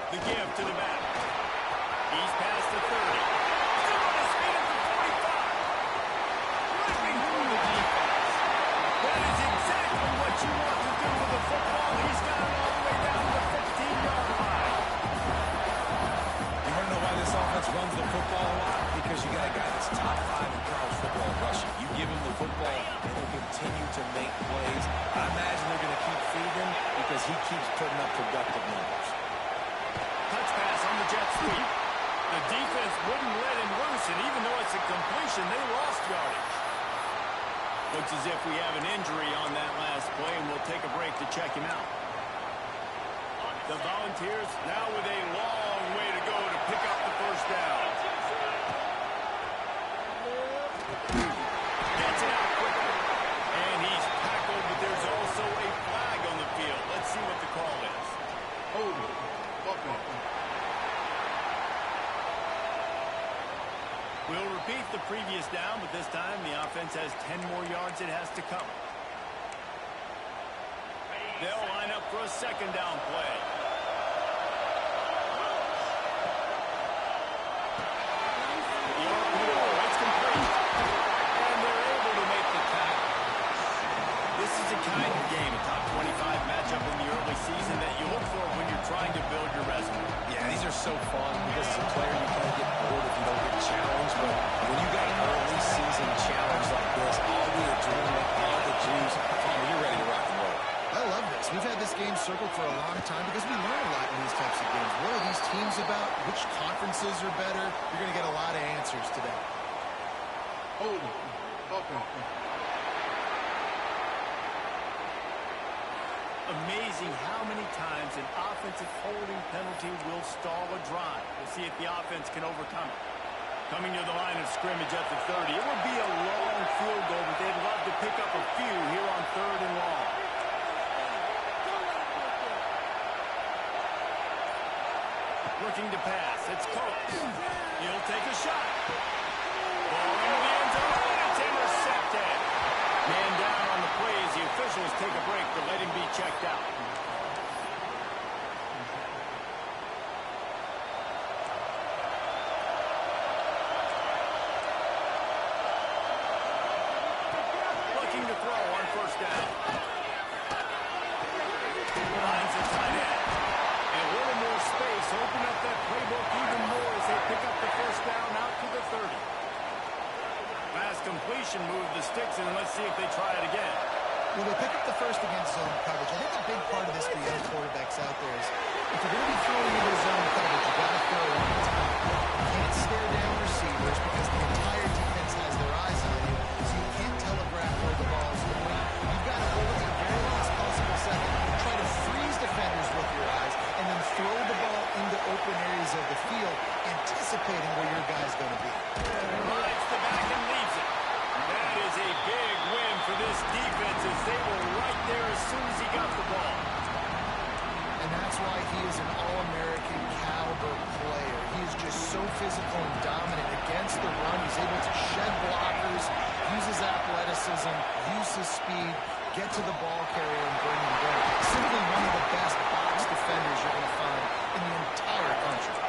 The give to the back. He's past the 30. Still on his feet at the 45. Ripping through the defense. That is exactly what you want to do with the football. He's got it all the way down to the 15-yard line. You want to know why this offense runs the football a lot? Because you got a guy that's top 5 in college football rushing. You give him the football, and he'll continue to make plays. I imagine they're going to keep feeding him because he keeps putting up productive numbers. Touch pass on the jet sweep. The defense wouldn't let him loose, and even though it's a completion, they lost yardage. Looks as if we have an injury on that last play, and we'll take a break to check him out. The Volunteers now with a long way to go to pick up the first down. Gets it out quickly. And he's tackled, but there's also a flag on the field. Let's see what the call is. We'll repeat the previous down, but this time the offense has 10 more yards it has to come. They'll line up for a second down play. It's complete. And they're able to make the tackle. This is the kind of game, a top 25 matchup in the early season that you look for when you're trying to build your resume. Yeah, these are so fun because as a player you kind of get bored if you don't get challenged. But when you got an early season challenge like this, all the adrenaline, all the juice, you're ready to rock and roll. I love this. We've had this game circled for a long time because we learn a lot in these types of games. What are these teams about? Which conferences are better? You're going to get a lot of answers today. Amazing how many times an offensive holding penalty will stall a drive. We'll see if the offense can overcome it. Coming to the line of scrimmage at the 30. It would be a long field goal, but they'd love to pick up a few here on 3rd and long. Looking to pass. It's Coates. He'll take a shot. Ball into the end zone, and it's intercepted. Man down on the play as the officials take a break to let him be checked out. Looking to throw on 1st down. Lines a tight end. And a little more space. Open up that playbook even more as they pick up the 1st down out to the 30. Pass completion, move the sticks, and let's see if they try it again. Well, they pick up the first against zone coverage. I think a big part of this for young quarterbacks out there is if you're going to be throwing into zone coverage, you've got to throw on the top. You can't stare down receivers because the entire defense has their eyes on you, so you can't telegraph where the ball is going. You've got to hold it to the very last possible second, try to freeze defenders with your eyes, and then throw the ball into open areas of the field, anticipating where your guy's going to be. Rides the back and leaves it. That is a big win for this defense as they were right there as soon as he got the ball. And that's why he is an All-American caliber player. He is just so physical and dominant against the run. He's able to shed blockers, use his athleticism, use his speed, get to the ball carrier and bring him down. Simply one of the best box defenders you're going to find in the entire country.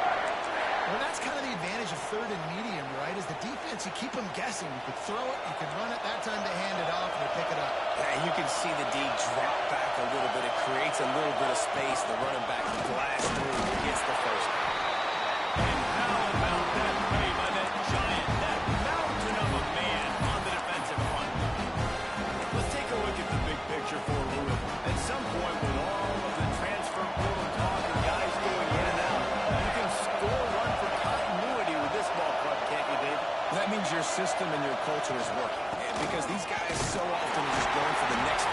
Well, that's kind of the advantage of 3rd and medium, right? Is the defense, you keep them guessing. You could throw it, you could run it. That time they hand it off and they pick it up. Yeah, you can see the D drop back a little bit. It creates a little bit of space. The running back blasts through, gets the first. And how about that play by that giant, that mountain of a man on the defensive front? Let's take a look at the big picture for Louisville. At some point, with all of the transfer portal talk and guys going in and out, you can score one for continuity with this ball club, can't you, Dave? That means your system and your culture is working. And because these guys so often are just going for the next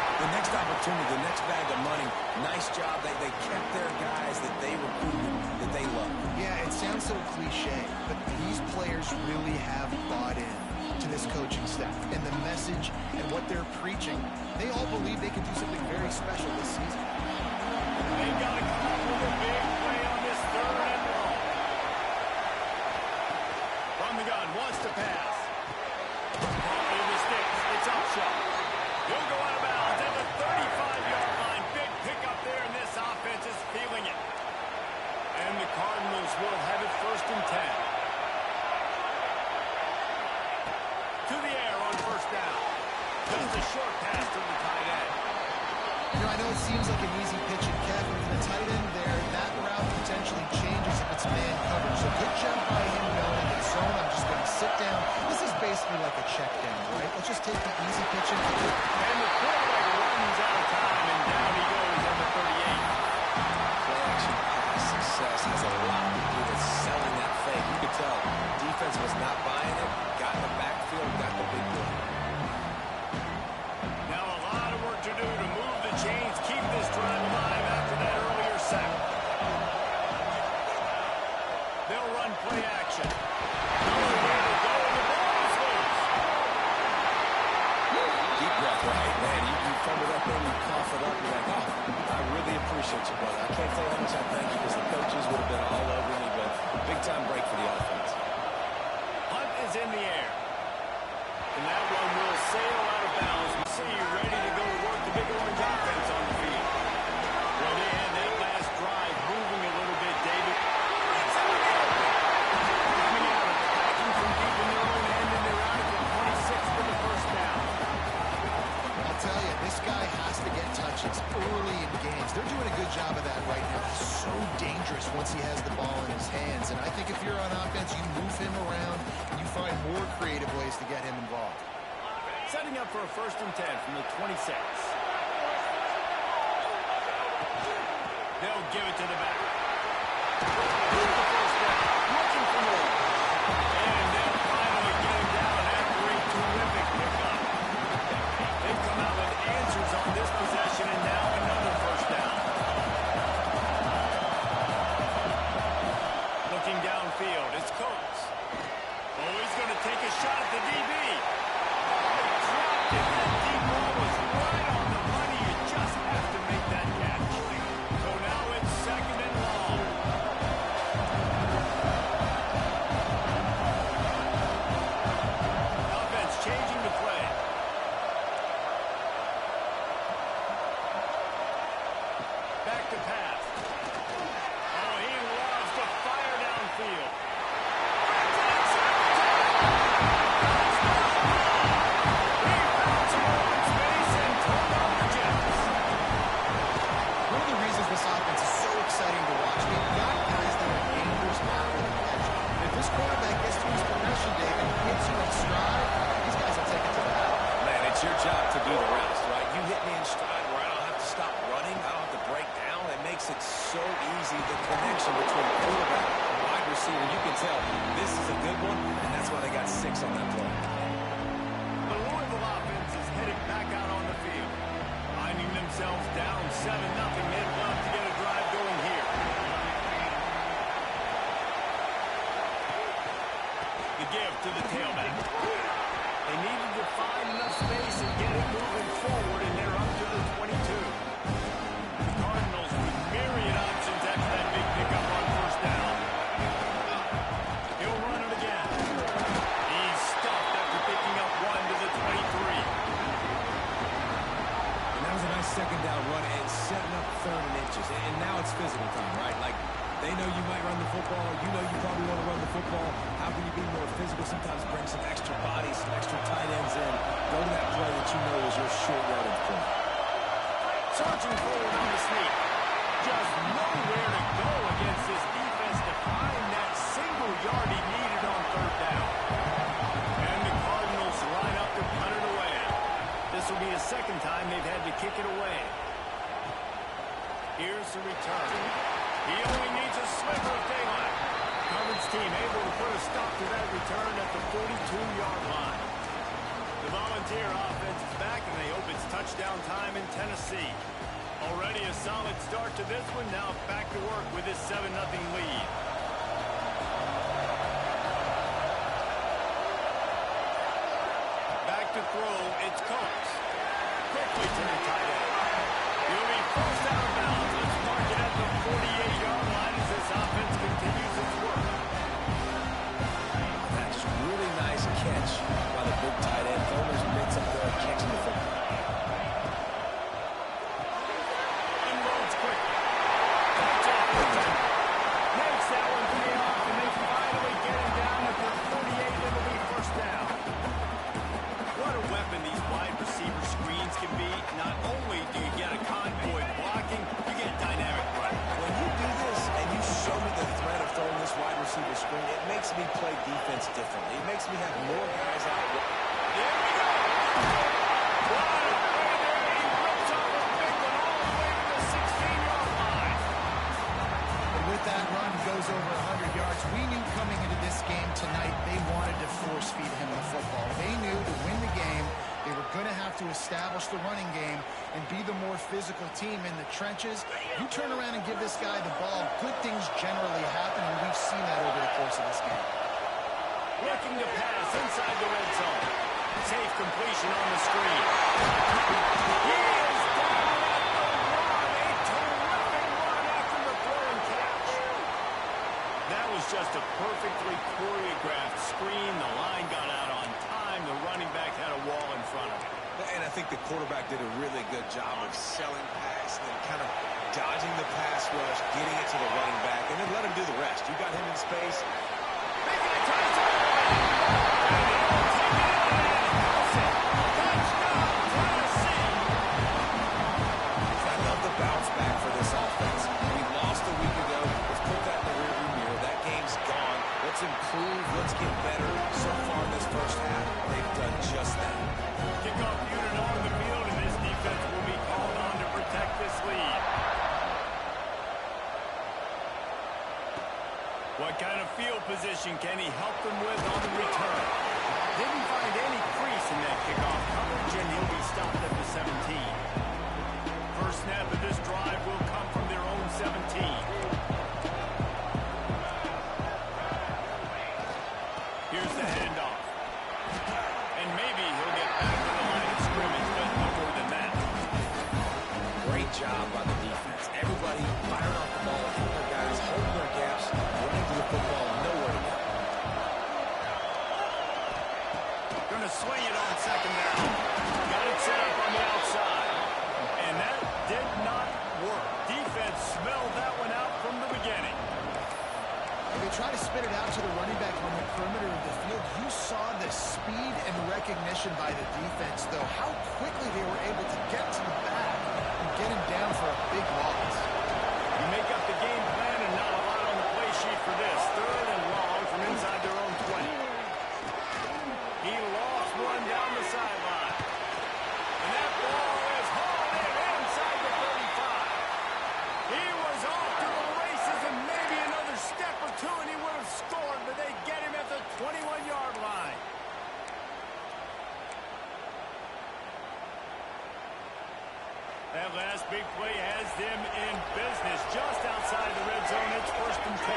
opportunity, the next bag of money. Nice job. They kept their guys that they recruited, that they love. Yeah, it sounds so cliche, but these players really have bought in to this coaching staff and the message and what they're preaching. They all believe they can do something very special this season. They've got to come up with a big play on this 3rd and long. From the gun, wants to pass. Ball in the sticks. It's up shot. He'll go out of bounds at the 35-yard line. Big pickup there, and this offense is feeling it. And the will have it 1st and 10. To the air on 1st down. Just a short pass to the tight end. You know, I know it seems like an easy pitch and catch, but for the tight end there, that route potentially changes if it's man coverage. So good job by him knowing that zone, I'm just going to sit down. This is basically like a check down, right? Let's just take the easy pitch and catch. And the quarterback runs out of time, and down he goes on the 38. Play action pass success has a lot to do with selling that fake. You could tell defense was not buying it. Got in the backfield, got the big play. Now a lot of work to do to move the chains, keep this drive alive after that earlier sack. They'll run play action. Nowhere to go, and the ball is loose. Deep breath, right? Man, you fumble that thing, you cough it up, you're like, oh, I really appreciate you, brother. I can't tell you how much I thank you because the coaches would have been all over me, but big time break for the offense. Hunt is in the air. And that one will sail out of bounds. We see you ready to go to work the big orange offense on the field. Well, they had that last drive moving a little bit, David. Coming out, attacking from deep in their own end, and they're out at the 26 for the 1st down. I'll tell you, this guy has to get touches early in games. They're doing a good job of that right now. He's so dangerous once he has the ball in his hands. And I think if you're on offense, you move him around and you find more creative ways to get him involved. Setting up for a 1st and 10 from the 26. They'll give it to the back. Here's the 1st down. Looking for more. And they'll finally get him down after a terrific pickup. They've come out with answers on this possession, and now another 1st down. Looking downfield, it's Coates. Oh, he's going to take a shot at the DB. That deep ball was right on the money. You just have to make that catch. So now it's 2nd and long. Offense changing the play. Back to pass. Oh, he loves to fire downfield. One of the reasons this offense is so exciting to watch, they've got guys that are dangerous after the catch. If this quarterback gets to his progression, Dave, and hits you in stride, these guys will take it to the house. Man, it's your job to do the rest, right? You hit me in stride where I don't have to stop running. I don't have to break down. It makes it so easy, the connection between quarterback and wide receiver. You can tell this is a good one, and that's why they got 6 on that play. The Louisville offense is headed back out on the field. Finding themselves down 7-0. They'd love to get a drive going here. The give to the tailback. They needed to find enough space and get it moving forward, and they're up to the 22. The Cardinals with myriad options after that big pickup on 1st down. He'll run it again. He's stuffed after picking up 1 to the 23. And that was a nice 2nd down run and setting up 3rd and inches. And now it's physical time, right? Like, they know you might run the football. You know you probably want to run the football. How can you be more physical? Sometimes bring some extra bodies, some extra tight ends in. Go to that play that you know is your short yardage play. Searching forward on the sneak. Just nowhere to go against this defense to find that single yard he needed on 3rd down. And the Cardinals line up to punt it away. This will be the 2nd time they've had to kick it away. Here's the return. He only needs a sliver of daylight. Coverage team able to put a stop to that return at the 42-yard line. The Volunteer offense is back, and they hope it's touchdown time in Tennessee. Already a solid start to this one. Now back to work with this 7-0 lead. Back to throw, it's Coates. Quickly to the tight end. He'll be forced out of bounds. Let's mark it at the 48-yard line as this offense continues its work. That's just really nice catch by the big tight end. Fulmer's mitts up there catching the football. Unloads quickly. Makes that one pay makes me have more guys out. There we go. What a play there. He rips off a big one all the way to the 16-yard line. And with that run, he goes over 100 yards. We knew coming into this game tonight they wanted to force feed him the football. They knew to win the game, they were going to have to establish the running game and be the more physical team in the trenches. You turn around and give this guy the ball, good things generally happen, and we've seen that over the course of this game. Looking to pass inside the red zone. Safe completion on the screen. He is down at the one. A terrific run after the throw and catch. That was just a perfectly choreographed screen. The line got out on time. The running back had a wall in front of him. And I think the quarterback did a really good job of selling pass and then kind of dodging the pass rush, getting it to the running back, and then let him do the rest. You got him in space. Making a touchdown. And he'll take it out and house it. Touchdown, Tennessee. I love the bounce back for this offense. We lost a week ago. Let's put that in the rearview mirror. That game's gone. Let's improve. Let's get better. So far this first half, they've done just that. Kickoff unit on the field, and this defense will be called on to protect this lead. What kind of field position can he help them with on the return? Didn't find any crease in that kickoff coverage, and he'll be stopped at the 17. First snap of this drive will come from their own 17. Here's the handoff. And maybe he'll get back to the line of scrimmage, but no more than that. Great job by the defense. Everybody firing off the ball, hitting their guys, holding their gaps, running to the football, nowhere to go. Going to swing it on second down. Got it set up on the outside. And that did not work. Defense smelled that one out from the beginning. They try to spit it out to the running back on the perimeter of the field. You saw the speed and recognition by the defense, though, how quickly they were able to get to the back and get him down for a big loss. You make up the game plan and not a lot on the play sheet for this. Third and long from inside their own 20. He lost one down the sideline. And that ball is hauled in inside the 35. He was off to the races and maybe another step or two and he would have scored, but they get him at the 21-yard line. That last big play has them in business just outside the red zone. It's first and 10.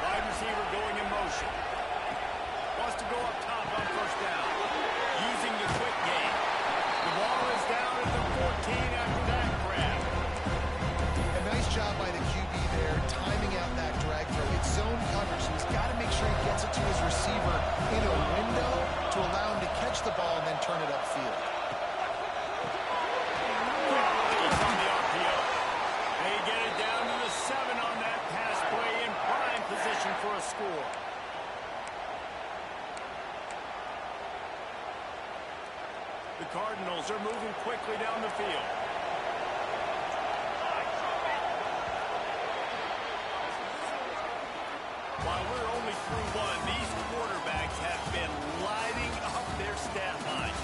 Wide receiver going in motion. Wants to go up top on first down. Using the quick game. The ball is down at the 14 after that grab. A nice job by the QB there, timing out that drag throw. It's zone coverage, so he's got to make sure he gets it to his receiver in a window to allow him to catch the ball and then turn it upfield. He's on the RPO. They get it down to the 7 on that pass play in prime position for a score. The Cardinals are moving quickly down the field. While we're only through one, these quarterbacks have been lighting up their stat line.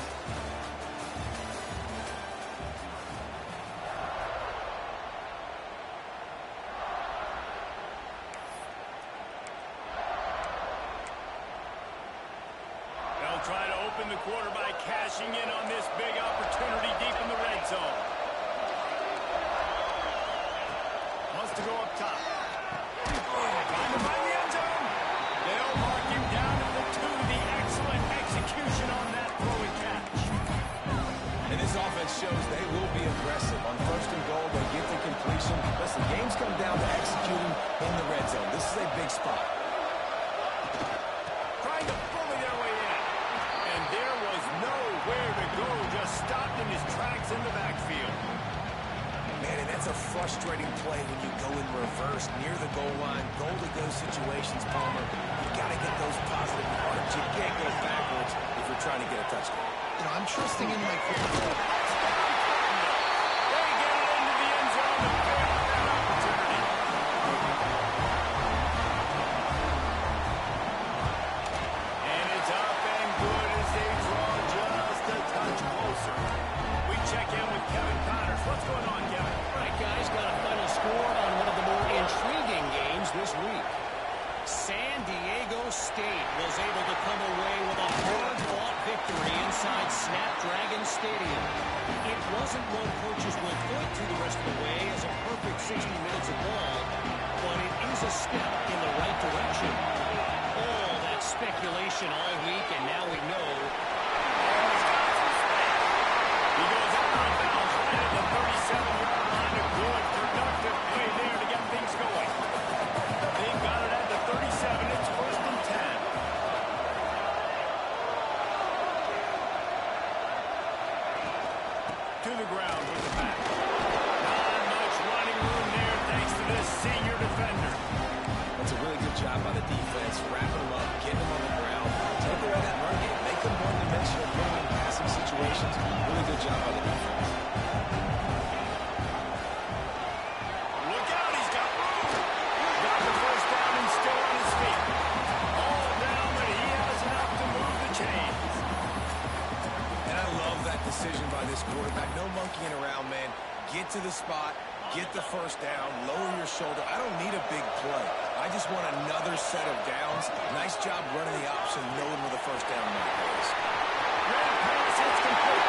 They'll try to open the quarter by cashing in on this big opportunity deep in the red zone. Wants to go up top. Trying to find the end zone. They'll mark him down at the 2. The excellent execution on that throw and catch. And this offense shows they will be aggressive. On first and goal, they get the completion. Listen, games come down to executing in the red zone. This is a big spot. Trying to bully their way in. And there was nowhere to go. Just stopped in his tracks in the backfield. Man, and that's a frustrating play when you go in reverse near the goal line. Goal-to-go situations, Palmer. You got to get those positive yards. You can't go backwards if you're trying to get a touchdown. You know, I'm trusting in my quarterback. They get it into the end zone to pay off that opportunity. 60 minutes of ball, but it is a step in the right direction. All that speculation all week, and now we know. He goes out on bounds right at the 37-yard line. A good, productive play there to get things going. They got it at the 37. It's 1st and 10. To the ground with the back. Not much running room there thanks to this senior defender. That's a really good job by the defense, wrapping them up, getting them on the ground, take away that run game, make them one-dimensional, put them in passing situations. Really good job by the defense. Look out, he's got room. Got the first down and still on his feet. All down, but he has enough to move the chains. And I love that decision by this quarterback. No monkeying around, man. Get to the spot, get the first down, lower your shoulder. I don't need a big play. I just want another set of downs. Nice job running the option, knowing where the first down mark is. Red pass, it's complete.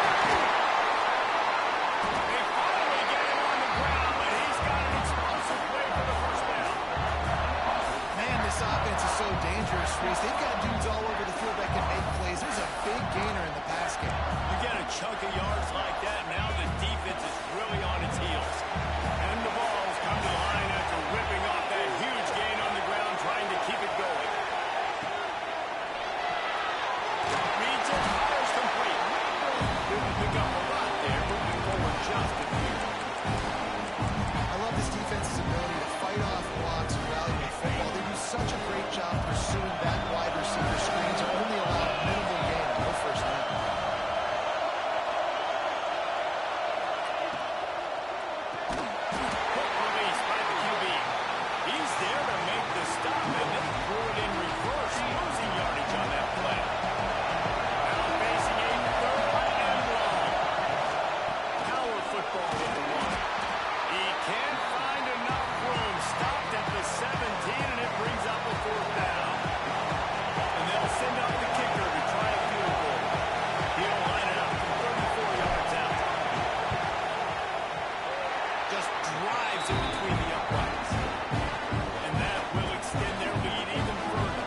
They finally get him on the ground, but he's got an explosive play for the first down. Man, this offense is so dangerous, Reese. They've got dudes all over the field that can make plays. There's a big gainer in the pass game. You get a chunk of yards like that, now the defense is really on its heels. And the balls come to the line after ripping off that huge gain on the ground, trying to keep it going. Reads it, fires complete. Didn't pick up a lot there, moving forward just a few. I love this defense's ability to fight off blocks and rally with football. They do such a great job pursuing that wide receiver screens and only allow minimal gain, no first down. Quick release by the QB. He's there to make the stop, and they threw it in reverse, losing yardage on that play. Now facing a 3rd and long. Power football with the one. He can't find enough room. Stopped at the 17, and it brings up a 4th down. And they'll send out the kicker to try a field goal. He'll line it up from 34 yards out. Just drives in between the uprights. And that will extend their lead even further.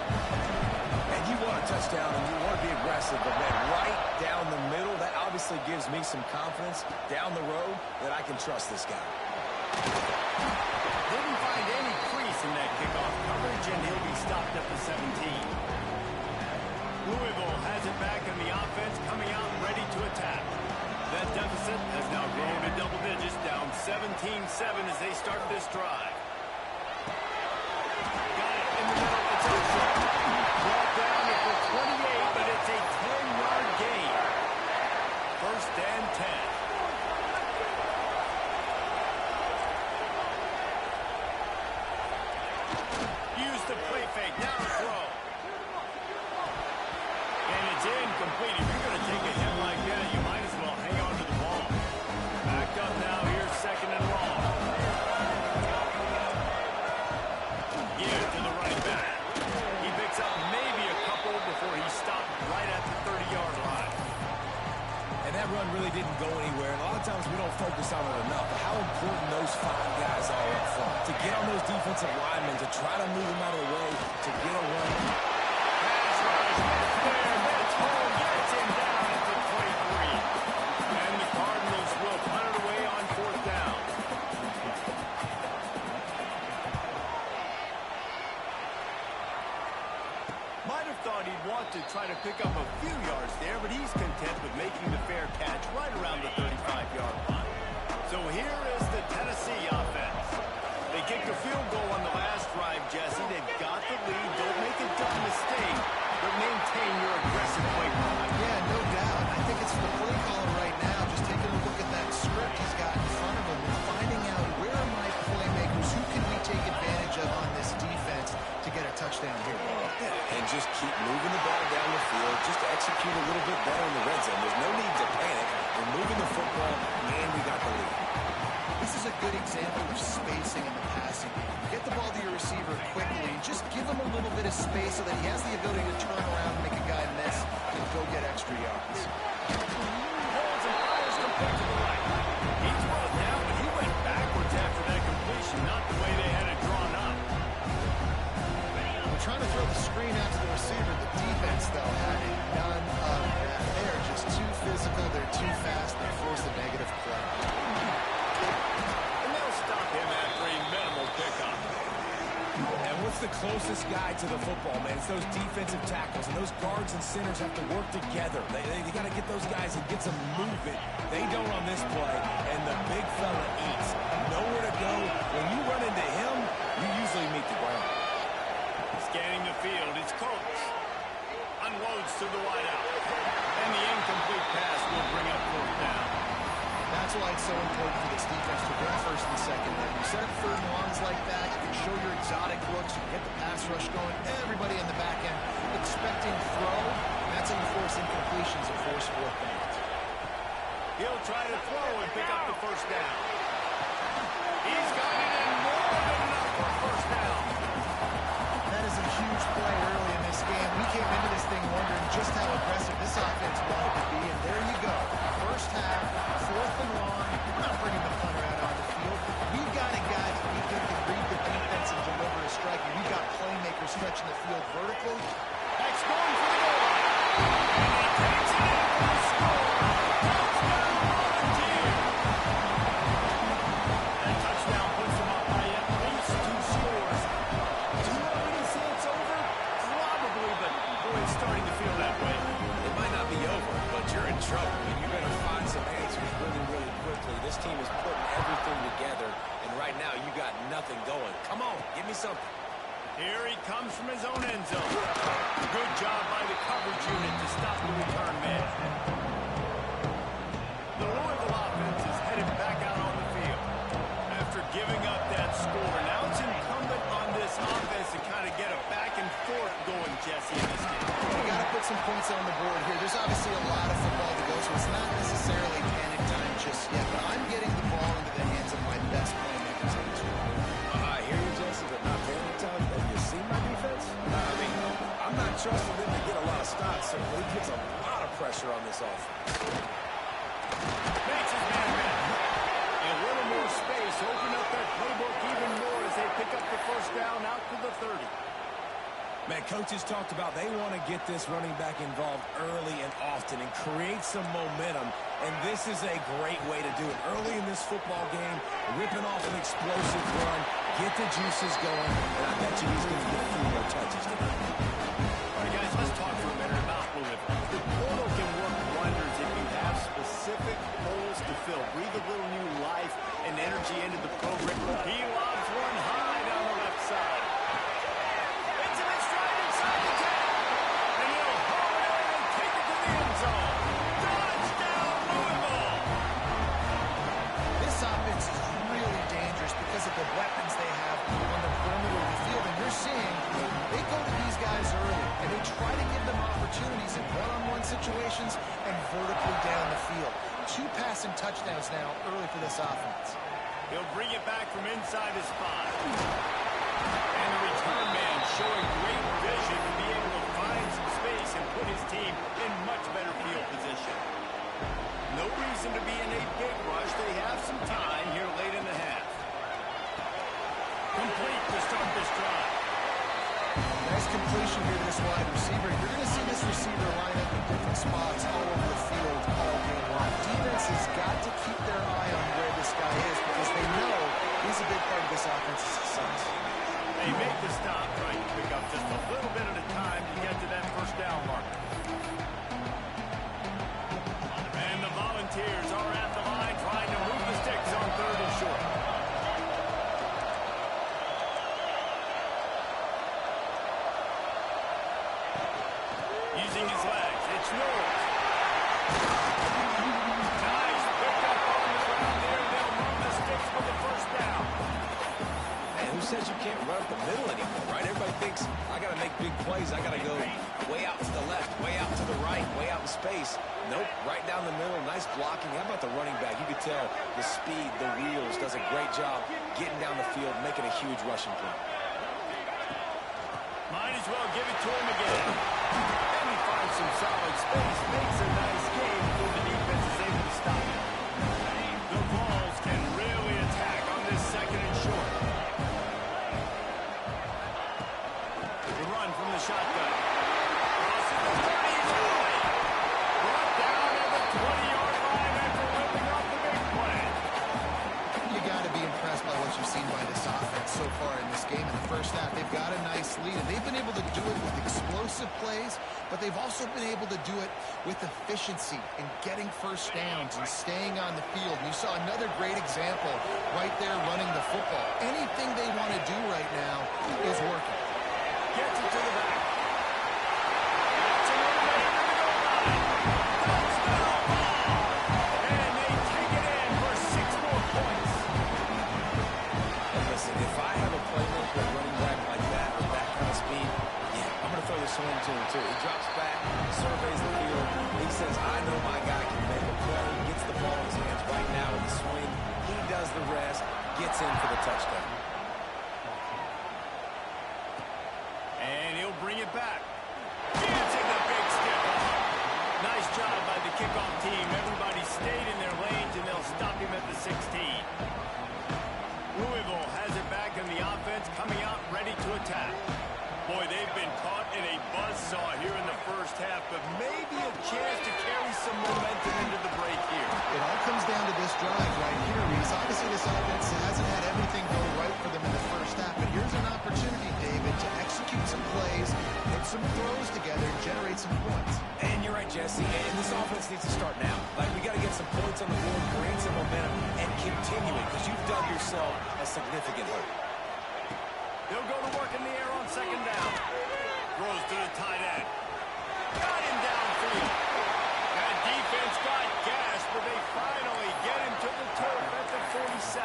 And you want a touchdown and you want to be aggressive, but man, right down the middle, that obviously gives me some confidence down the road that I can trust this guy. Didn't find any crease in that kickoff coverage, and he'll be stopped at the 17. Louisville has it back in the offense, coming out ready to attack. That deficit has now grown to double digits, down 17-7 as they start this drive. Got it in the middle, it's up short. Brought down at the 28, but it's a 10-yard gain. 1st and 10. Use the play fake, now a throw. And it's incomplete. If you're going to take a hit like that, you might as well hang on to the ball. Backed up now, here's 2nd and long. Give it to the running back. He picks up maybe a couple before he stopped right at the 30-yard line. And that run really didn't go anywhere. And a lot of times we don't focus on it enough, but how important those 5 guys are up front. To get on those defensive linemen, to try to move them out of the way, to get a run. Pass rush, gets there, gets home, gets him down at the 23. And the Cardinals will punt it away on 4th down. Might have thought he'd want to try to pick up a few yards there, but he's content with making the fair catch right around the 35-yard line. So here is the Tennessee offense. They kicked a field goal on the last drive, Jesse. They've got the lead. Don't make a dumb mistake, but maintain your aggressive play call. Yeah, no doubt. I think it's the play caller right now, just taking a look at that script he's got in front of him and finding out where are my playmakers, who can we take advantage of on this defense to get a touchdown here. Yeah, and just keep moving the ball down the field. Just execute a little bit better in the red zone. There's no need to panic. We're moving the football, and we got the lead. This is a good example of spacing in the passing game. Get the ball to your receiver quickly. Just give him a little bit of space so that he has the ability to turn around and make a guy miss and go get extra yards. Holds and fires complete to the right. He throws down, but he went backwards after that completion. screen out to the receiver. The defense, though, had none of that. They are just too physical. They're too fast. They force a negative play. And they'll stop him after a minimal pickup. And what's the closest guy to the football, man? It's those defensive tackles, and those guards and centers have to work together. They got to get those guys and get some movement. They don't on this play, and the big fella eats. Nowhere to go. When you run into him, you usually meet the ground. Scanning the field, it's Coates. Unloads to the wideout. And the incomplete pass will bring up fourth down. That's why it's so important for this defense to win first and second down. You set up third and longs like that, you can show your exotic looks, you can get the pass rush going, everybody in the back end expecting throw, and that's how you force incompletions and force fourth downs. He'll try to throw and pick up the first down. He's got it in more than enough for first down. That is a huge play early in this game. We came into this thing wondering just how aggressive this offense wanted to be, and there you go. First half, fourth and long. We're not bringing the punter out on the field. We've got a guy that we think can read the defense and deliver a strike. And we've got playmakers stretching the field vertically. That's going for the goal line. And he takes it in for the score. Touchdown, Volunteer. That touchdown puts them up by at least 2 scores. Do you already say it's over? Probably, but boy, it's starting to feel that way. It might not be over, but you're in trouble, and you better find some answers really, really quickly. This team is putting everything together, and right now you got nothing going. Come on, give me something. Here he comes from his own end zone. Good job by the coverage unit to stop the return man. The Louisville offense is headed back out on the field. After giving up that score, now it's incumbent on this offense to kind of get a back and forth going, Jesse, in this game. We got to put some points on the board here. There's obviously a lot of football to go, so it's not necessarily panic time just yet, but I'm getting the ball into the hands of my best playmakers in this one. I hear you, Jesse, but not panic time. Have you seen my defense? I mean, I'm not trusting them to get a lot of stops, so he gets a lot of pressure on this offense. Makes his man beat. A little more space, open up that playbook even more as they pick up the first down out to the 30. Man, coaches talked about they want to get this running back involved early and often and create some momentum, and this is a great way to do it. Early in this football game, ripping off an explosive run, get the juices going, and I bet you he's going to get a few more touches tonight. All right, guys, let's talk for a minute about Louisville. The portal can work wonders if you have specific holes to fill. Breathe a little new life and energy into the program. He lobs one high down the left side. It's in his stride inside the 10. And he'll haul it in and take it to the end zone. Touchdown, Louisville! This offense is really dangerous because of the weapons they have on the perimeter of the field, and you're seeing they go to these guys early, and they try to give them opportunities in one-on-one situations and vertically down the field. 2 passing touchdowns now early for this offense. He'll bring it back from inside his 5. And the return man showing great vision to be able to find some space and put his team in much better field position. No reason to be in a big rush. They have some time here late in the half. Complete to start this drive. Nice completion here to this wide receiver. You're going to see this receiver line up in different spots all over the field all game long. Defense has got to keep their eye on where this guy is because they know he's a big part of this offense's success. They make the stop, trying to pick up just a little bit at a time to get to that first down marker. And the Volunteers are at the line trying to move the sticks on 3rd and short. Using his legs, it's Norris. Nice picked up on the ground there. They'll move the sticks for the first down. Man, who says you can't run up the middle anymore, right? Everybody thinks, I got to make big plays. I got to go way out to the left, way out to the right, way out in space. Nope, right down the middle. Nice blocking. How about the running back? You could tell the speed, the wheels, does a great job getting down the field, making a huge rushing play. Might as well give it to him again. And he finds some solid space, makes a nice game before the defense is able to stop it. The Vols can really attack on this 2nd and short. The run from the shotgun. so far in this game in the first half. They've got a nice lead, and they've been able to do it with explosive plays, but they've also been able to do it with efficiency and getting first downs and staying on the field. You saw another great example right there running the football. Anything they want to do right now is working. Gets it to the back. That's another man to the goal line. Touchdown ball. And they take it in for 6 more points. And listen, if I have a playmaker running back like that with that kind of speed, yeah, I'm going to throw the swing to him too. He drops back, surveys the field. He says, I know my guy can make a play, gets the ball in his hands right now with the swing. He does the rest, gets in for the touchdown. And he'll bring it back. Gets in the big step. Nice job by the kickoff team. Everybody stayed in their lanes, and they'll stop him at the 16. Louisville has it back in the offense, coming out ready to attack. Boy, they've been caught in a buzzsaw here in the first half, but maybe a chance to carry some momentum into the break here. It all comes down to this drive right here, Reese. Obviously, this offense hasn't had everything go right for them in the first half, but here's an opportunity, David, to execute some plays, put some throws together, and generate some points. And you're right, Jesse, and this offense needs to start now. Like, we got to get some points on the board, create some momentum, and continue it, because you've dug yourself a significant hole. They'll go to work in the air on second down. Throws to the tight end. Got him downfield. That defense got gashed, but they finally get him to the turf at the 47.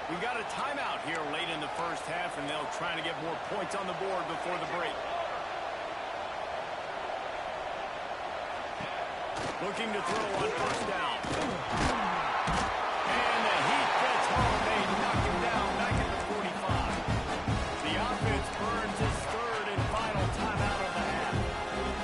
We got a timeout here late in the first half, and they'll try to get more points on the board before the break. Looking to throw on first down. And the heat gets home. They knock him down back at the 45. The offense burns his third and final timeout of the half.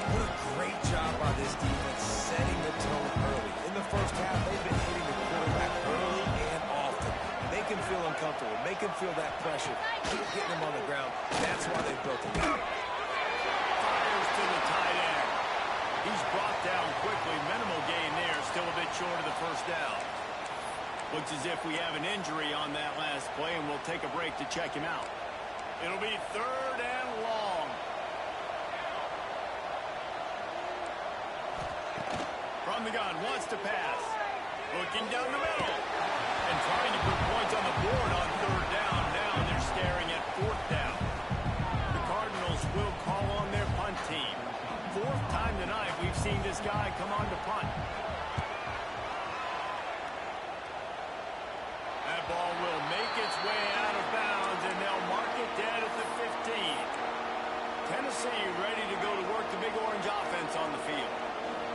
What a great job by this defense setting the tone early. In the first half, they've been hitting the quarterback early and often. Make him feel uncomfortable. Make him feel that pressure. Keep getting him on the ground. That's why they built him out. Fires to the tight end. He's brought down quickly. Minimal gain there. Still a bit short of the first down. Looks as if we have an injury on that last play, and we'll take a break to check him out. It'll be third and long. From the gun, wants to pass. Looking down the middle. And trying to put points on the board on third down. Now they're staring at fourth down. The Cardinals will call on their punt team. Fourth time tonight we've seen this guy come on to punt. That ball will make its way out of bounds, and they'll mark it dead at the 15. Tennessee ready to go to work the Big Orange offense on the field.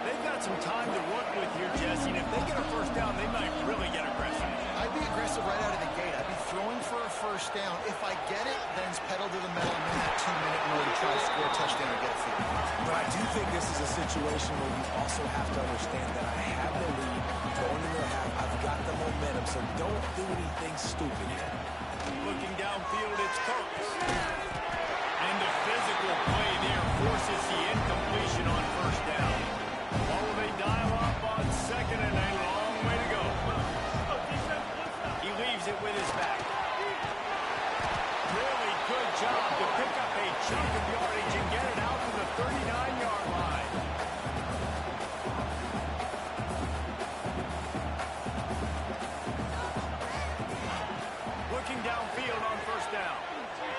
They've got some time to work with here, Jesse, and if they get a first down, they might really get aggressive. I'd be aggressive right out of the gate. I'd be throwing for a first down. If I get it, then it's pedal to the metal and then that 2-minute mode to try to score a touchdown or get a field. But I do think this is a situation where you also have to understand that I have the lead going into the half. I've got the momentum, so don't do anything stupid here. Looking downfield, it's Cooks. And the physical play there forces the incompletion on first down. Or will they dial up on second and a long way to go? He leaves it with his back. Really good job to pick up a chunk of yardage and get it out to the 39-yard line. Looking downfield on first down.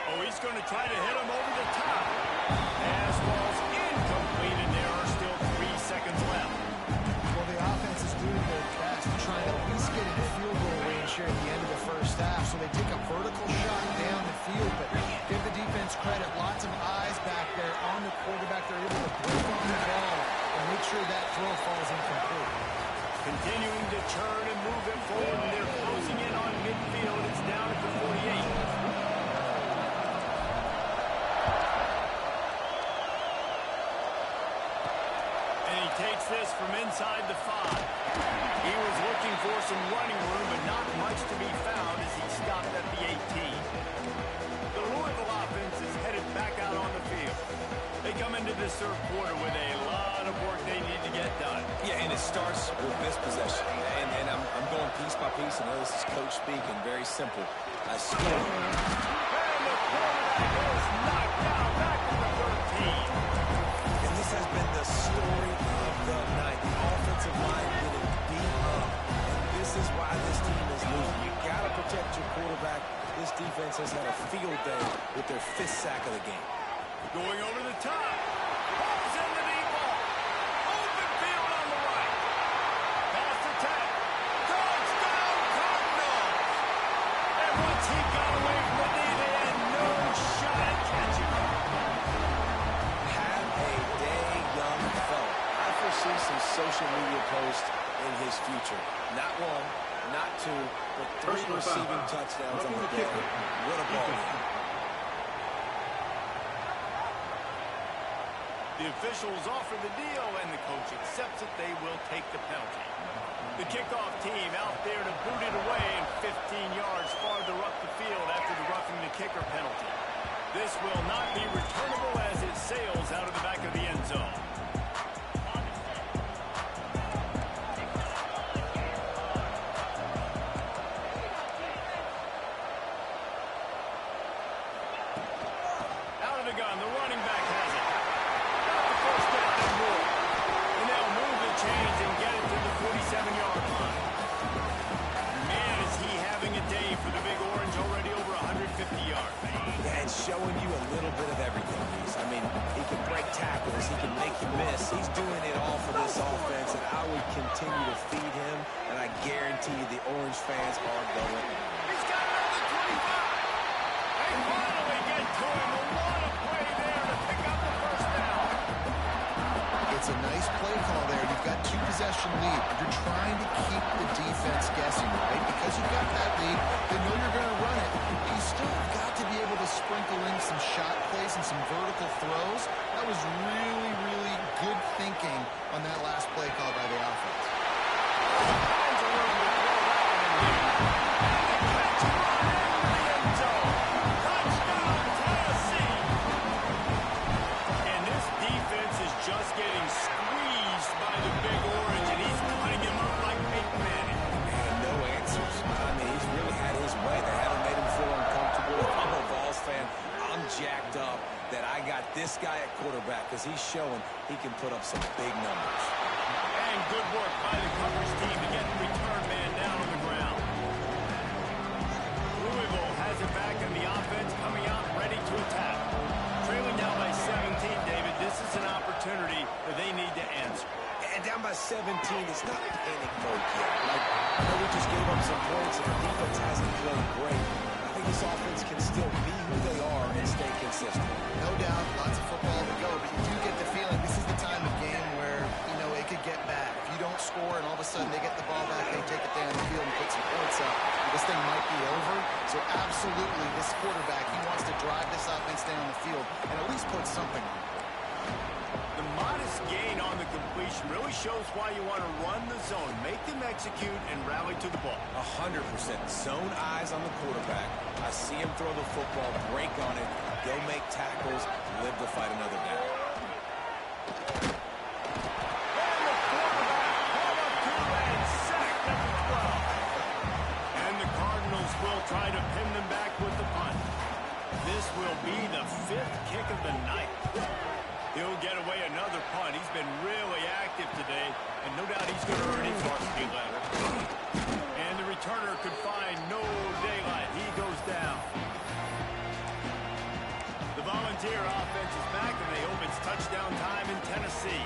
Oh, he's going to try to hit him over the top. Pass ball's incomplete, and there are still 3 seconds left. Well, the offense is doing their best to try to at least get into field goal range here at the end of the first half. So they take a vertical shot down the field, but give the defense credit. Lots of eyes back there on the quarterback. They're able to break on the ball and make sure that throw falls incomplete. Continuing to turn and move it forward, and they're closing in on midfield. It's down at the 48. Takes this from inside the 5. He was looking for some running room, but not much to be found as he stopped at the 18. The Louisville offense is headed back out on the field. They come into this third quarter with a lot of work they need to get done. Yeah, and it starts with this possession. And I'm going piece by piece. I know this is coach speak and very simple. a score. And the quarterback is knocked down back to the 13. And this has been the story of the night. The offensive line getting beat up. And this is why this team is losing. You got to protect your quarterback. This defense has had a field day with their 5th sack of the game. Going over the top. Ball's in the deep ball. Open field on the right. Pass attack. Touchdown Cardinals. And once he got away from the knee, they had no shot at catching him. Have a day, young fella. I foresee some social media posts in his future. Not 1, not 2, but 3 receiving touchdowns on the day. What a ball game. The officials offer the deal, and the coach accepts it. They will take the penalty. The kickoff team out there to boot it away and 15 yards farther up the field after the roughing the kicker penalty. This will not be returnable as it sails out of the back of the end zone. Out of the gun, the running back has it. First down and more. And they'll move the chains and get it to the 47-yard line. Man, is he having a day for the Big Orange, already over 150 yards. Yeah, it's showing you a little bit of everything, Reese. I mean, he can break tackles, he can make you miss. He's doing it all for this offense, and I would continue to feed him, and I guarantee you the Orange fans are going. He's got another 25. They finally get to him. A lot of play there to pick up the first down. It's a nice play call there. You've got 2-possession lead. You're trying to keep the defense guessing, right? Because you've got that lead, they know you're going to run it. But you still got to be able to sprinkle in some shot plays and some vertical throws. That was really, really good thinking on that last play call by the offense. Finds a room to throw that one in there. And catch him on into the end zone. Touchdown, Tennessee. And this defense is just getting squeezed by the Big Orange, and he's cutting him up like Peyton Manning. And no answers. I mean, he's really had his way. They haven't made him feel uncomfortable. If I'm a Vols fan, I'm jacked up that I got this guy at quarterback because he's showing he can put up some big numbers. And good work by the coverage team to get the return man down on the ground. Louisville has it back in the offense, coming out ready to attack. Trailing now by 17, David. This is an opportunity that they need to answer. And down by 17, it's not panic mode yet. Like, I know we just gave up some points and the defense hasn't played great. I think this offense can still be who they are and stay consistent. No doubt, lots of football to go, but you do get the feeling this is the time of game where, you know, it could get bad. If you don't score and all of a sudden they get the ball back, they take it down the field and put some points up, this thing might be over. So absolutely, this quarterback, he wants to drive this offense down the field and at least put something on it. The modest gain on the completion really shows why you want to run the zone, make them execute, and rally to the ball. 100%. Zone eyes on the quarterback. I see him throw the football, break on it, go make tackles, live to fight another down. And the quarterback caught up to and sacked at the 12. And the Cardinals will try to pin them back with the punt. This will be the 5th kick of the night. He'll get away another punt. He's been really active today, and no doubt he's going to earn his varsity ladder. And the returner could find no daylight. He goes down. The Volunteer offense is back, and they hope it's touchdown time in Tennessee.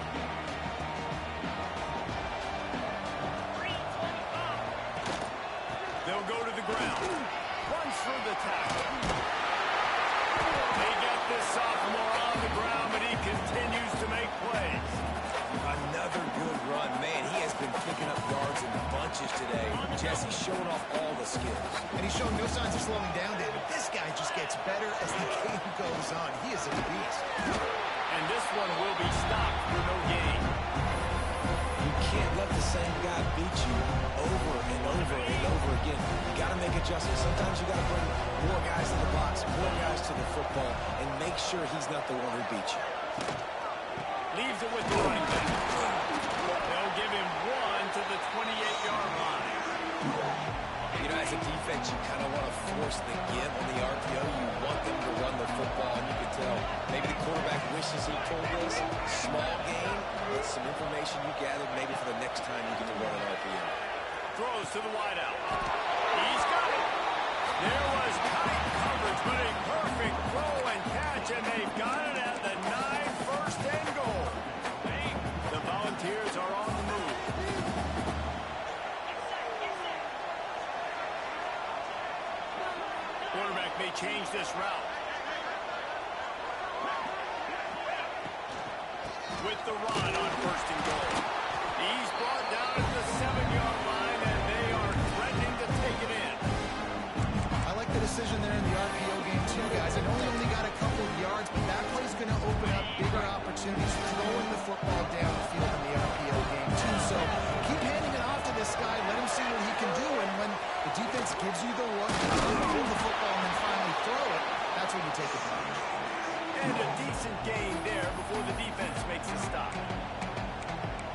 They'll go to the ground. Runs through the tackle. They get this sophomore on the ground, but he continues to make plays. Another good run. Man, he has been picking up yards in bunches today. Jesse's showing off all the skills. And he's showing no signs of slowing down, David. This guy just gets better as the game goes on. He is a beast. And this one will be stopped for no gain. You can't let the same guy beat you over and over and over again. You got to make adjustments. Sometimes you got to bring more guys to the box, more guys to the football, and make sure he's not the one who beat you. Leaves it with the running back. They'll give him one to the 28-yard line. You know, as a defense, you kind of want to force the give on the RPO. You want them to run the football, and you can tell maybe the quarterback wishes he pulled this. Small gain, but some information you gathered maybe for the next time you get to run an RPO. Throws to the wideout. He's got it. There was tight coverage, but a perfect throw and catch, and they've got it at the 9, first and goal. The Volunteers are on the move. Quarterback may change this route. With the run on first and goal. He's brought down at the 7-yard line, and they are threatening to take it in. I like the decision there in the RPO game too, guys. I know he only got a couple of yards, but that play's going to open up bigger opportunities throwing the football downfield in the RPO game too. So keep handing it off to this guy. Let him see what he can do. And when the defense gives you the look, hold the football and then finally throw it, that's when you take advantage. And a decent gain there before the defense makes a stop.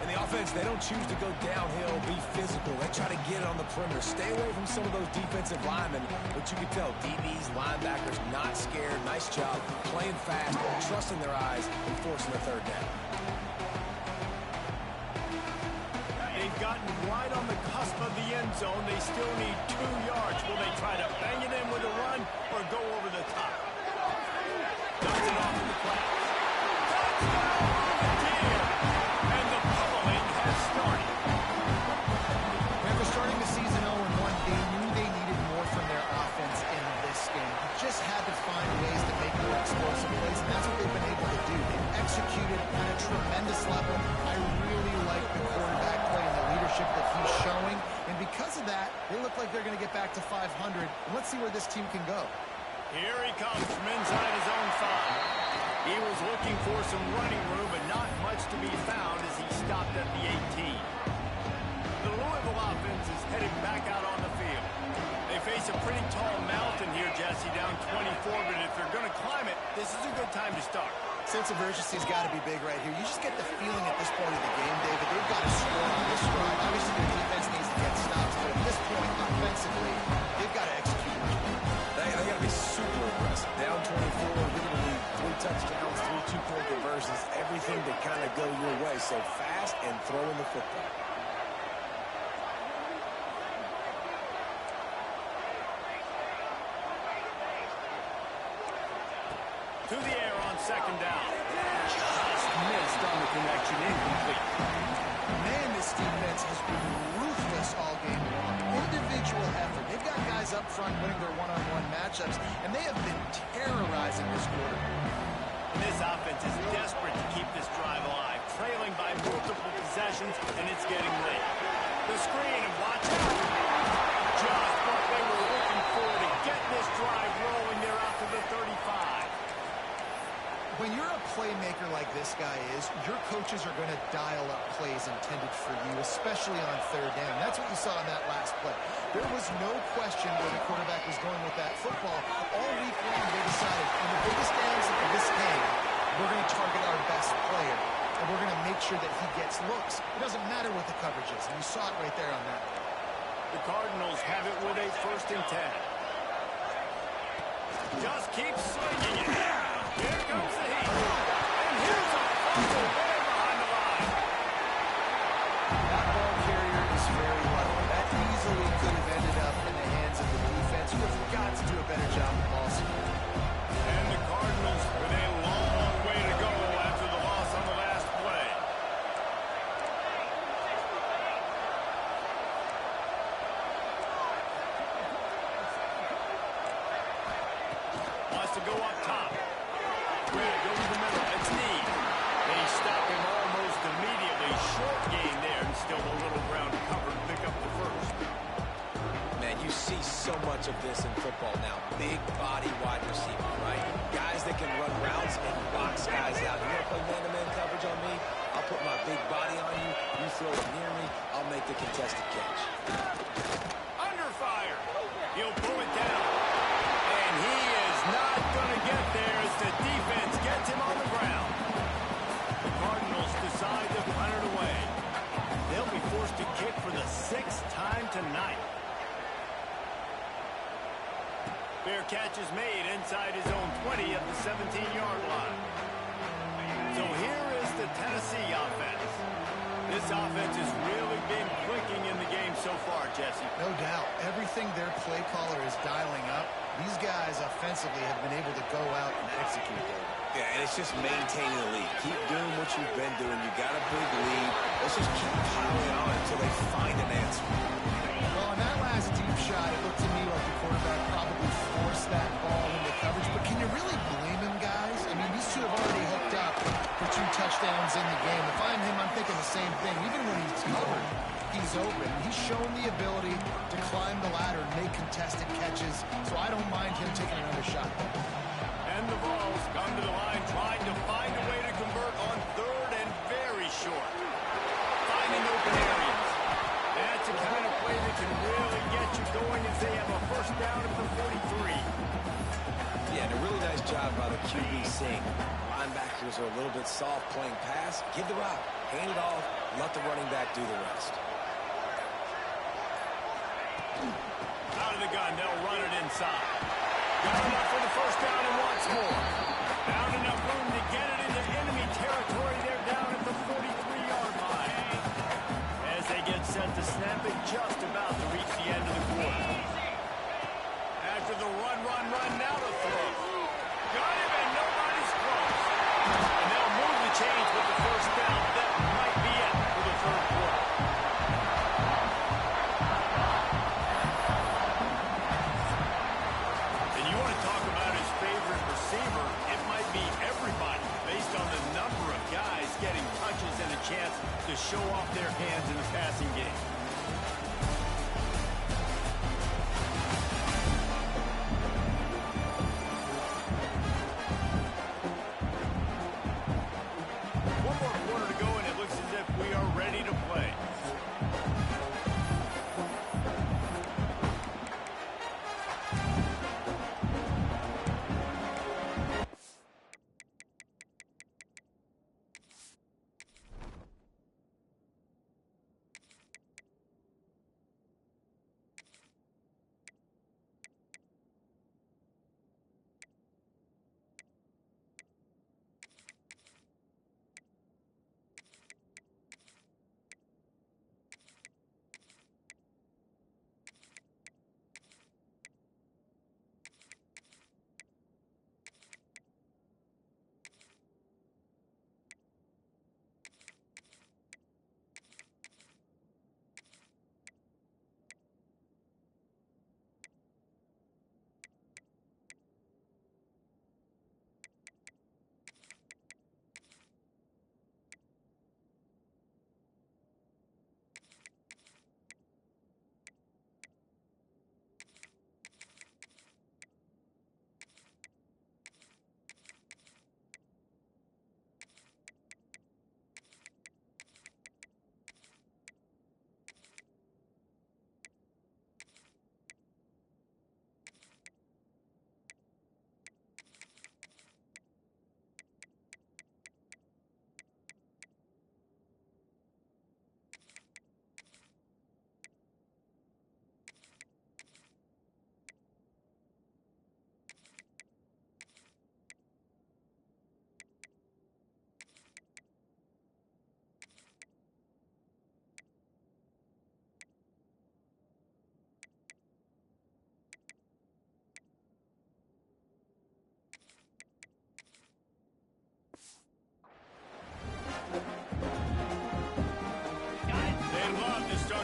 And the offense, they don't choose to go downhill, be physical. They try to get it on the perimeter. Stay away from some of those defensive linemen. But you can tell DBs, linebackers, not scared. Nice job playing fast, trusting their eyes, and forcing the third down. They've gotten right on the cusp of the end zone. They still need 2 yards. Will they try to bang it in with a run or go over the top? Ducks it off in the clouds. Touchdown, Volunteer! And the pummeling has started. After starting the season 0-1, they knew they needed more from their offense in this game. You just had to find ways to make more explosive plays, and that's what they've been able to do. They've executed at a tremendous level. I really like the quarterback play and the leadership that he's showing, and because of that, they look like they're going to get back to 500. And let's see where this team can go. Here he comes from inside his own 5. He was looking for some running room, but not much to be found as he stopped at the 18. The Louisville offense is headed back out on the field. They face a pretty tall mountain here, Jesse, down 24, but if they're going to climb it, this is a good time to start. Sense of urgency's got to be big right here. You just get the feeling at this point of the game, David, they've got to score on this drive. Obviously, their defense needs to get stops, but at this point, offensively, they've got to execute much better. They got to be super aggressive. Down 24, literally 3 touchdowns, 3 two-point conversions, everything to kind of go your way. So fast and throwing the football. To the air on second down. Just missed on the connection, incomplete. Man, this defense has been ruthless all game long. Individual effort. They've got guys up front winning their one-on-one matchups, and they have been terrorizing this quarter. And this offense is desperate to keep this drive alive, trailing by multiple possessions, and it's getting late. The screen, and watch out. Just what they were looking for to get this drive rolling. They're out to the 35. When you're a playmaker like this guy is, your coaches are going to dial up plays intended for you, especially on third down. That's what you saw in that last play. There was no question where the quarterback was going with that football. All week long, they decided, on the biggest downs of this game, we're going to target our best player, and we're going to make sure that he gets looks. It doesn't matter what the coverage is, and you saw it right there on that play. The Cardinals have it with a 1st and 10. Just keep swinging it. Here comes the heat. And here's a fumble there behind the line. That ball carrier is very lucky. That easily could have ended up in the hands of the defense, who have got to do a better job of ball security. And the Cardinals with a long way to go after the loss on the last play. Wants to go up top. Red goes to the middle. It's Need. They stop him almost immediately. Short gain there, and still a little ground to cover to pick up the 1st. Man, you see so much of this in football now. Big body wide receiver, right? Guys that can run routes and box guys out. You want to play man-to-man coverage on me? I'll put my big body on you. You throw it near me, I'll make the contested catch. Under fire. He'll pull it down. And he is not going to get there as the defense gets him on the ground. The Cardinals decide to punt it away. They'll be forced to kick for the 6th time tonight. Clear catch is made inside his own 20 at the 17-yard line. So here is the Tennessee offense. This offense has really been clicking in the game so far, Jesse. No doubt. Everything their play caller is dialing up, these guys offensively have been able to go out and execute it. Yeah, and it's just maintaining the lead. Keep doing what you've been doing. You got a big lead. Let's just keep piling on until they find an answer. Well, on that last deep shot, it looked to me like the quarterback probably forced that ball into coverage. But can you really blame him, guys? I mean, these two have already hooked up for 2 touchdowns in the game. If I'm him, I'm thinking the same thing. Even when he's covered, he's open. He's shown the ability to climb the ladder and make contested catches. So I don't mind him taking another shot. And the Vols come to the line trying to find a way to convert on 3rd and very short. Finding open areas. That's the kind of play that can really get you going as they have a first down at the 43. Yeah, and a really nice job by the QB seeing. Linebackers are a little bit soft playing pass. Give the route. Hand it off. Let the running back do the rest. Out of the gun. They'll run it inside. Got enough for the first down and wants more. Found enough room to get it into enemy territory. They're down at the 43-yard line. As they get set to snap it, just about to reach the end of the quarter. After the run, now to throw. Got him and nobody's close. And they'll move the chains with the first down. That might be it for the 3rd quarter. Receiver, it might be everybody based on the number of guys getting touches and a chance to show off their hands in the passing game. One more quarter to go, and it looks as if we are ready to play.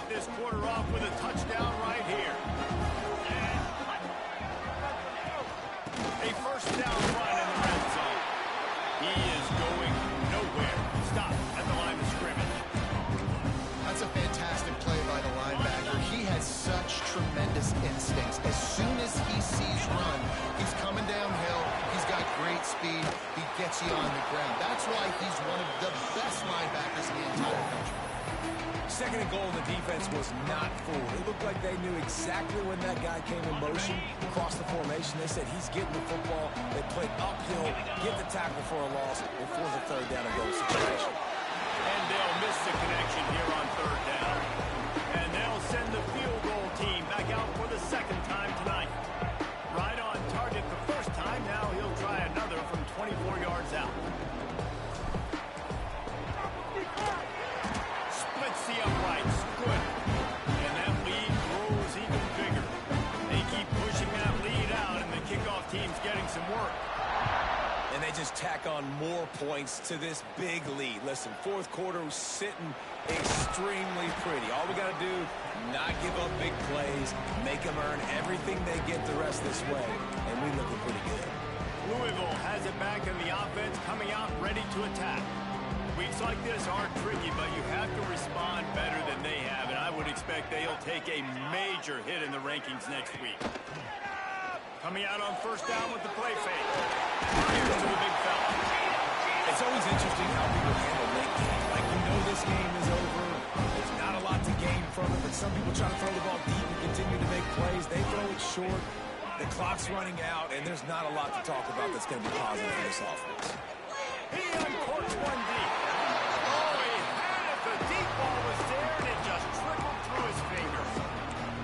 This quarter off with a touchdown right here. A first down run in the red zone. He is going nowhere. Stop at the line of scrimmage. That's a fantastic play by the linebacker. He has such tremendous instincts. As soon as he sees run, he's coming downhill. He's got great speed. He gets you on the ground. That's why he's one of the best linebackers in the entire country. 2nd and goal, and the defense was not fooled. It looked like they knew exactly when that guy came in motion, across the formation. They said he's getting the football. They played uphill, get the tackle for a loss, and force a 3rd down and goal situation. And they'll miss the connection here on 3rd down. And they'll send the field goal team back out for the 2nd time tonight. Right on And they just tack on more points to this big lead. Listen, fourth quarter was sitting extremely pretty. All we got to do, not give up big plays, make them earn everything they get the rest of this way, and we looking pretty good. Louisville has it back in the offense, coming out ready to attack. Weeks like this aren't tricky, but you have to respond better than they have, and I would expect they'll take a major hit in the rankings next week. Coming out on first down with the play fake. Here's to the big fella. It's always interesting how people handle late game. Like, we know this game is over. There's not a lot to gain from it, but some people try to throw the ball deep and continue to make plays. They throw it short. The clock's running out, and there's not a lot to talk about that's going to be positive for this offense. He uncorks one deep. Oh, he had it. The deep ball was there, and it just trickled through his fingers.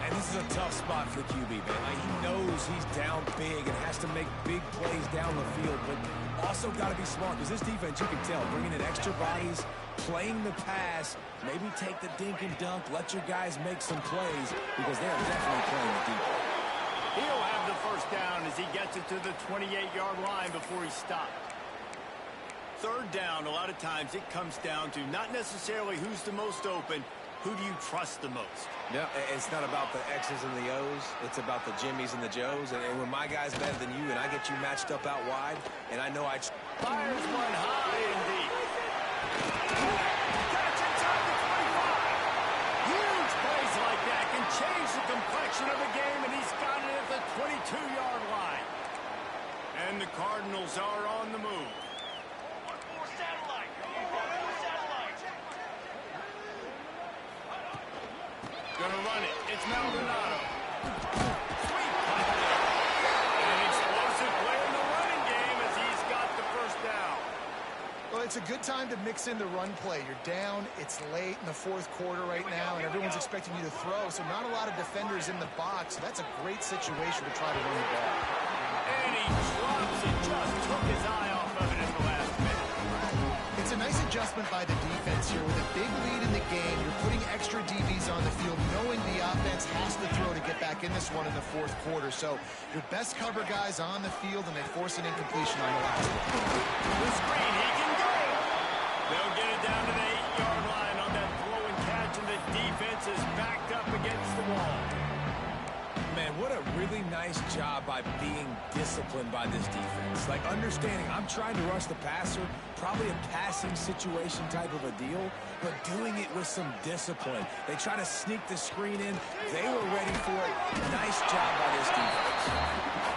And this is a tough spot for the QB, man. Like, he knows he's down big and has to make big plays down the field, but also got to be smart, because this defense, you can tell, bringing in extra bodies, playing the pass, maybe take the dink and dunk, let your guys make some plays, because they are definitely playing the deep ball. He'll have the first down as he gets it to the 28-yard line before he stopped. Third down, a lot of times it comes down to not necessarily who's the most open, who do you trust the most? Yeah, it's not about the X's and the O's. It's about the Jimmies and the Joes. And when my guy's better than you and I get you matched up out wide, and I know I... Fires one high and deep. Catch inside the 25. Huge plays like that can change the complexion of a game, and he's got it at the 22-yard line. And the Cardinals are on the move. Gonna run it. It's Maldonado. Sweet play there. An explosive play in the running game as he's got the first down. Well, it's a good time to mix in the run play. You're down, it's late in the fourth quarter right now, and everyone's expecting you to throw, so not a lot of defenders in the box. So that's a great situation to try to run the ball. And he drops it. Just took his eye off of it in the last minute. It's a nice adjustment by the defense here. With a big lead in the game, you're putting extra DBs on the field, knowing the offense has to throw to get back in this one in the fourth quarter. So your best cover guys on the field, and they force an incompletion on the last one. The screen, he can go. They'll get it down to the 8-yard line on that throw and catch, and the defense is backed up against the wall. Man, what a really nice job by being disciplined by this defense. Like, understanding I'm trying to rush the passer, probably a passing situation type of a deal, but doing it with some discipline. They try to sneak the screen in. They were ready for it. Nice job by this defense.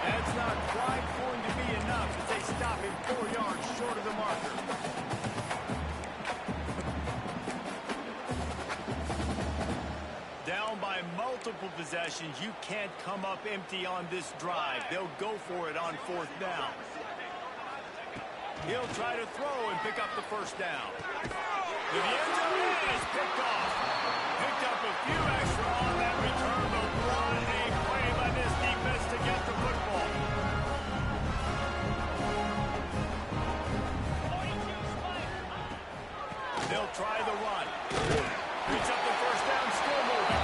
That's not quite going to be enough as they stop him 4 yards short of the marker. Down by multiple possessions, you can't come up empty on this drive. They'll go for it on fourth down. He'll try to throw and pick up the first down. To the end zone, is picked off. Picked up a few extra on that return, but what a play by this defense to get the football. They'll try the run. Picks up the first down, still moving.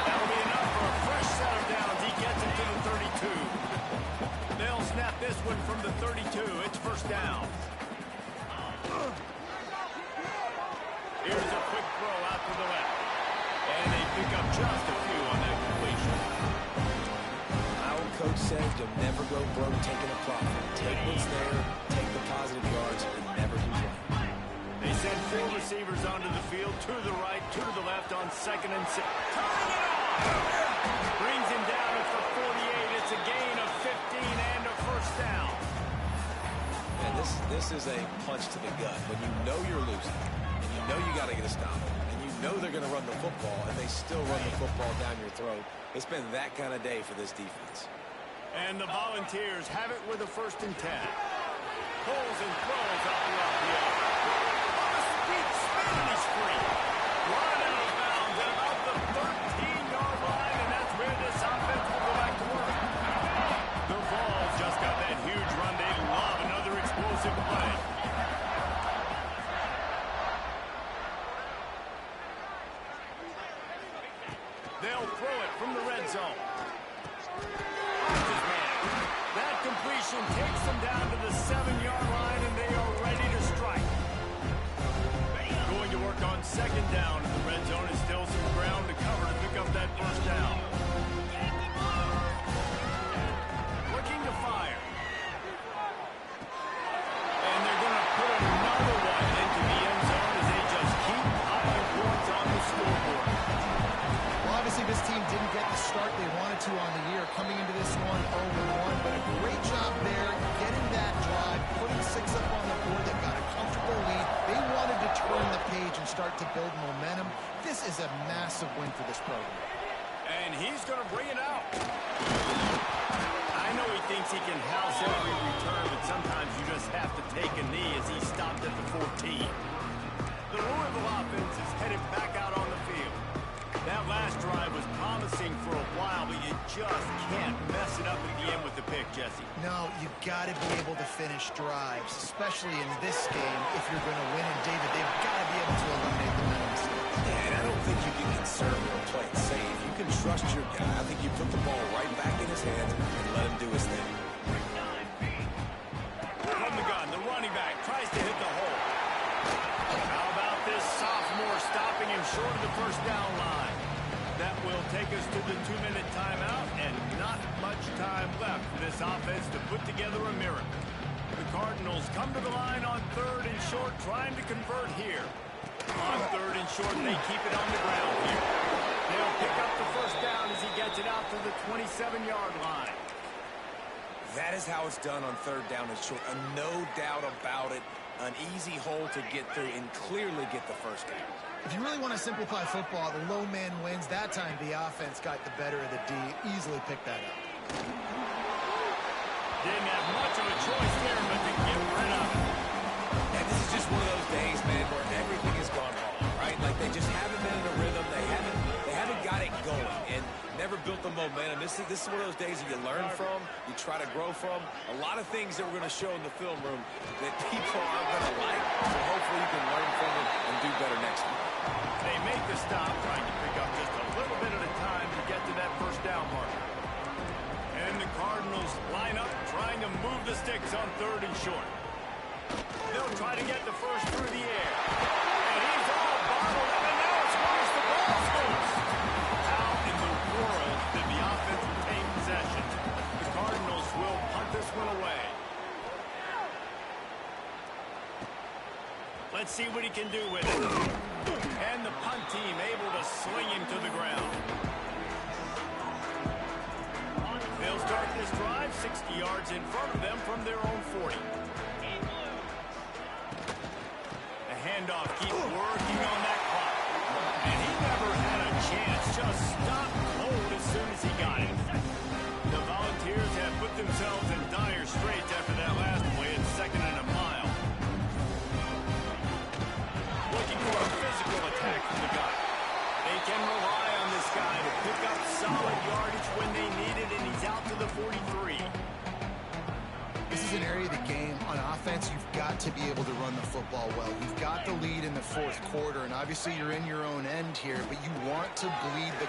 That'll be enough for a fresh set of downs. He gets it to the 32. They'll snap this one from the 32. It's first down. Here's a quick throw out to the left. And they pick up just a few on that completion. My old coach says you'll never go broke taking a profit. Take what's there, take the positive yards, and never be right. They send 4 receivers onto the field, 2 to the right, 2 to the left on 2nd and 6. Tying it off! Brings him down at the 48. It's a gain of 15 and a first down. Man, this is a punch to the gut. When you know you're losing, and you know you got to get a stop, and you know they're going to run the football, and they still run the football down your throat. It's been that kind of day for this defense. And the Volunteers have it with a 1st and 10. Pulls and throws up the upfield. He's free. Run out of bounds at about the 13-yard line, and that's where this offense will go back to work. The Vols just got that huge run. They love another explosive play. They'll throw it from the red zone. That complete completion takes them down to the 7-yard line, and they are ready to strike. Going to work on second down. The red zone is still some ground to cover to pick up that first down. Looking to fire. And they're going to put another one into the end zone as they just keep piling points on the scoreboard. Well, obviously this team didn't get the start they wanted to on the year, coming into this one 0-1, but a great job there, getting that drive, putting 6 up on the board. They've got a comfortable lead. They wanted to turn the page and start to build momentum. This is a massive win for this program. And he's going to bring it out. I know he thinks he can house every return, but sometimes you just have to take a knee as he stopped at the 14. The Louisville offense is headed back out on the field. That last drive was promising for a while, but you just can't mess it up at the end with the pick, Jesse. No, you've got to be able to finish drives, especially in this game if you're going to win. And, David, they've got to be able to eliminate the mental mistakes. Yeah, and I don't think you can conservative or play it safe. You can trust your guy. I think you put the ball right back in his hands and let him do his thing. From the gun, the running back tries to hit the hole. How about this sophomore stopping him short of the first down line? That will take us to the 2-minute timeout, and not much time left for this offense to put together a miracle. The Cardinals come to the line on 3rd and short, trying to convert here. On 3rd and short, they keep it on the ground here. They'll pick up the first down as he gets it out to the 27-yard line. That is how it's done on 3rd down and short. No doubt about it. An easy hole to get through and clearly get the first down. If you really want to simplify football, the low man wins. That time the offense got the better of the D. Easily picked that up. Didn't have much of a choice there, but to get rid of it. And this is just one of those days, man, where everything has gone wrong, right? Like they just haven't been in a rhythm. They haven't got it going and never built the momentum. This is one of those days that you learn from, you try to grow from. A lot of things that we're going to show in the film room that people aren't going to like, so hopefully you can learn from it and do better next week. They make the stop, trying to pick up just a little bit at a time to get to that first down marker. And the Cardinals line up, trying to move the sticks on 3rd and short. They'll try to get the first through the air. And he's all bottled up, and now it's worse. The ball's loose. How in the world did the offense retain possession? The Cardinals will punt this one away. Let's see what he can do with it. And the punt team able to sling him to the ground. They'll start this drive 60 yards in front of them from their own 40. The handoff keeps working on that clock. And he never had a chance. Just stopped cold as soon as he got it. The Volunteers have put themselves in dire straits after that last play at 2nd and a mile. Looking for a physical attack from the guy. They can rely on this guy to pick up solid yardage when they need it, and he's out to the 43. This is an area of the game on offense you've got to be able to run the football well. You've got the lead in the 4th quarter, and obviously you're in your own end here, but you want to bleed the